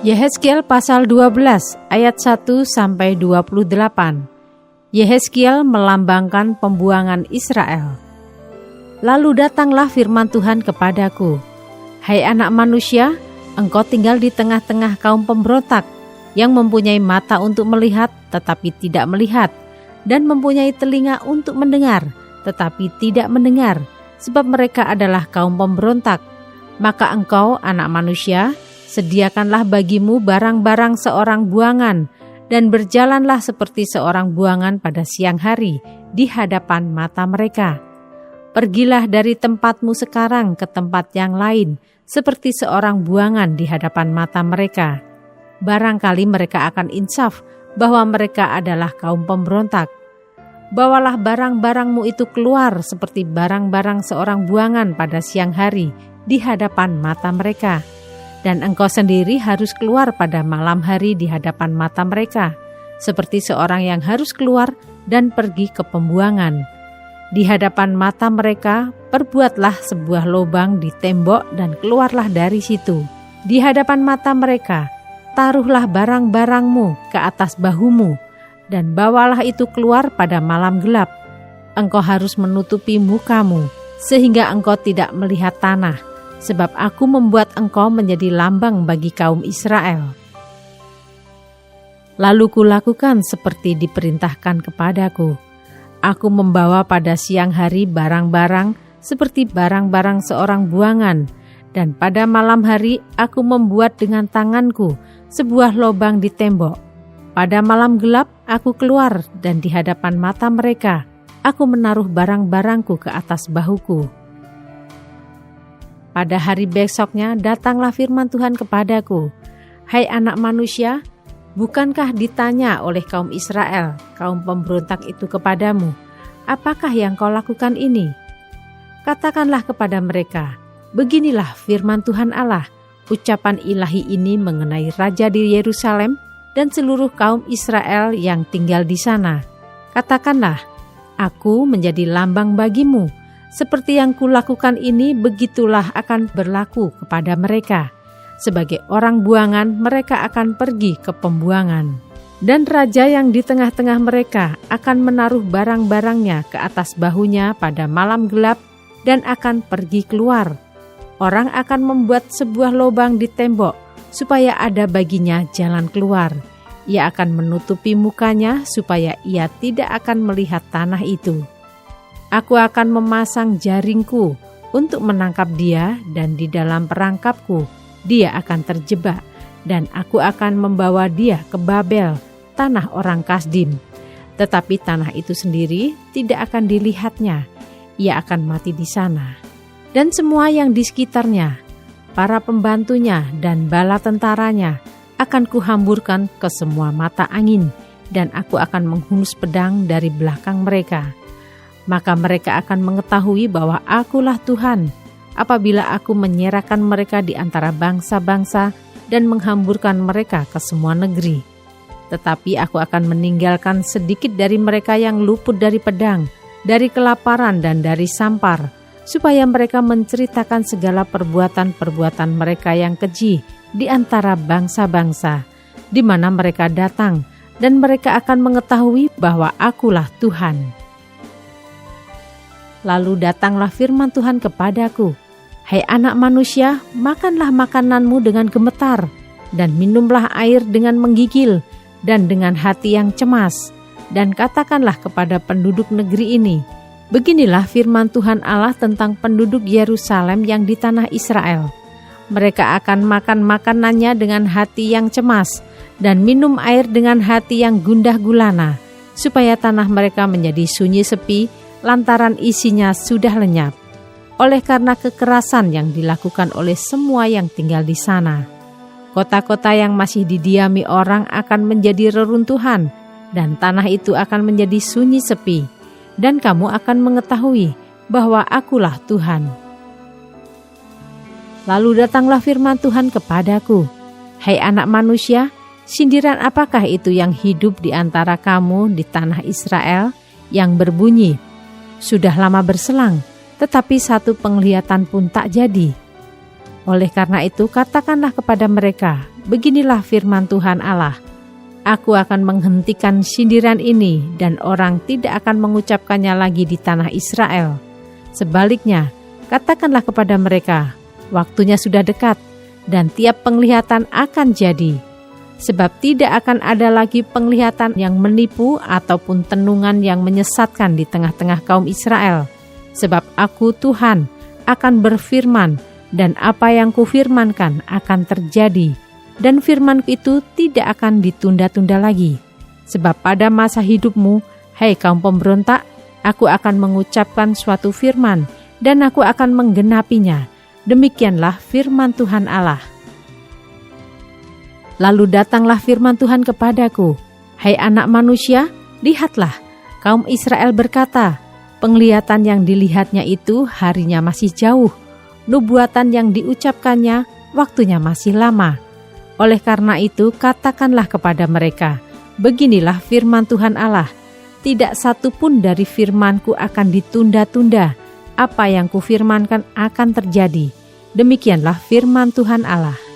Yehezkiel pasal 12 ayat 1-28. Yehezkiel melambangkan pembuangan Israel. Lalu datanglah firman Tuhan kepadaku, "Hai anak manusia, engkau tinggal di tengah-tengah kaum pemberontak yang mempunyai mata untuk melihat tetapi tidak melihat, dan mempunyai telinga untuk mendengar tetapi tidak mendengar, sebab mereka adalah kaum pemberontak. Maka engkau, anak manusia, sediakanlah bagimu barang-barang seorang buangan, dan berjalanlah seperti seorang buangan pada siang hari di hadapan mata mereka. Pergilah dari tempatmu sekarang ke tempat yang lain, seperti seorang buangan di hadapan mata mereka. Barangkali mereka akan insaf bahwa mereka adalah kaum pemberontak. Bawalah barang-barangmu itu keluar seperti barang-barang seorang buangan pada siang hari di hadapan mata mereka. Dan engkau sendiri harus keluar pada malam hari di hadapan mata mereka, seperti seorang yang harus keluar dan pergi ke pembuangan. Di hadapan mata mereka, perbuatlah sebuah lubang di tembok dan keluarlah dari situ. Di hadapan mata mereka, taruhlah barang-barangmu ke atas bahumu, dan bawalah itu keluar pada malam gelap. Engkau harus menutupi mukamu, sehingga engkau tidak melihat tanah, sebab aku membuat engkau menjadi lambang bagi kaum Israel. Lalu kulakukan seperti diperintahkan kepadaku. Aku membawa pada siang hari barang-barang seperti barang-barang seorang buangan, dan pada malam hari aku membuat dengan tanganku sebuah lubang di tembok. Pada malam gelap aku keluar, dan di hadapan mata mereka aku menaruh barang-barangku ke atas bahuku. Pada hari besoknya datanglah firman Tuhan kepadaku, "Hai anak manusia, bukankah ditanya oleh kaum Israel, kaum pemberontak itu kepadamu, apakah yang kau lakukan ini? Katakanlah kepada mereka, beginilah firman Tuhan Allah, ucapan ilahi ini mengenai Raja di Yerusalem dan seluruh kaum Israel yang tinggal di sana. Katakanlah, aku menjadi lambang bagimu. Seperti yang kulakukan ini, begitulah akan berlaku kepada mereka. Sebagai orang buangan, mereka akan pergi ke pembuangan. Dan raja yang di tengah-tengah mereka akan menaruh barang-barangnya ke atas bahunya pada malam gelap dan akan pergi keluar. Orang akan membuat sebuah lubang di tembok supaya ada baginya jalan keluar. Ia akan menutupi mukanya supaya ia tidak akan melihat tanah itu. Aku akan memasang jaringku untuk menangkap dia, dan di dalam perangkapku dia akan terjebak, dan aku akan membawa dia ke Babel, tanah orang Kasdim. Tetapi tanah itu sendiri tidak akan dilihatnya, ia akan mati di sana. Dan semua yang di sekitarnya, para pembantunya dan bala tentaranya, akan kuhamburkan ke semua mata angin, dan aku akan menghunus pedang dari belakang mereka. Maka mereka akan mengetahui bahwa akulah Tuhan, apabila aku menyerahkan mereka di antara bangsa-bangsa dan menghamburkan mereka ke semua negeri. Tetapi aku akan meninggalkan sedikit dari mereka yang luput dari pedang, dari kelaparan dan dari sampar, supaya mereka menceritakan segala perbuatan-perbuatan mereka yang keji di antara bangsa-bangsa, di mana mereka datang, dan mereka akan mengetahui bahwa akulah Tuhan." Lalu datanglah firman Tuhan kepadaku, "Hai anak manusia, makanlah makananmu dengan gemetar, dan minumlah air dengan menggigil, dan dengan hati yang cemas. Dan katakanlah kepada penduduk negeri ini, beginilah firman Tuhan Allah tentang penduduk Yerusalem yang di tanah Israel. Mereka akan makan makanannya dengan hati yang cemas, dan minum air dengan hati yang gundah gulana, supaya tanah mereka menjadi sunyi sepi, lantaran isinya sudah lenyap, oleh karena kekerasan yang dilakukan oleh semua yang tinggal di sana. Kota-kota yang masih didiami orang akan menjadi reruntuhan, dan tanah itu akan menjadi sunyi sepi, dan kamu akan mengetahui bahwa akulah Tuhan." Lalu datanglah firman Tuhan kepadaku, "Hai anak manusia, sindiran apakah itu yang hidup di antara kamu di tanah Israel, yang berbunyi, sudah lama berselang, tetapi satu penglihatan pun tak jadi? Oleh karena itu katakanlah kepada mereka, beginilah firman Tuhan Allah. Aku akan menghentikan sindiran ini dan orang tidak akan mengucapkannya lagi di tanah Israel. Sebaliknya, katakanlah kepada mereka, waktunya sudah dekat dan tiap penglihatan akan jadi. Sebab tidak akan ada lagi penglihatan yang menipu ataupun tenungan yang menyesatkan di tengah-tengah kaum Israel. Sebab aku Tuhan akan berfirman dan apa yang kufirmankan akan terjadi. Dan firman itu tidak akan ditunda-tunda lagi. Sebab pada masa hidupmu, hai kaum pemberontak, aku akan mengucapkan suatu firman, dan aku akan menggenapinya. Demikianlah firman Tuhan Allah. Lalu datanglah firman Tuhan kepadaku, hai anak manusia, lihatlah, kaum Israel berkata, penglihatan yang dilihatnya itu harinya masih jauh, nubuatan yang diucapkannya waktunya masih lama. Oleh karena itu, katakanlah kepada mereka, beginilah firman Tuhan Allah, tidak satu pun dari firmanku akan ditunda-tunda, apa yang kufirmankan akan terjadi. Demikianlah firman Tuhan Allah.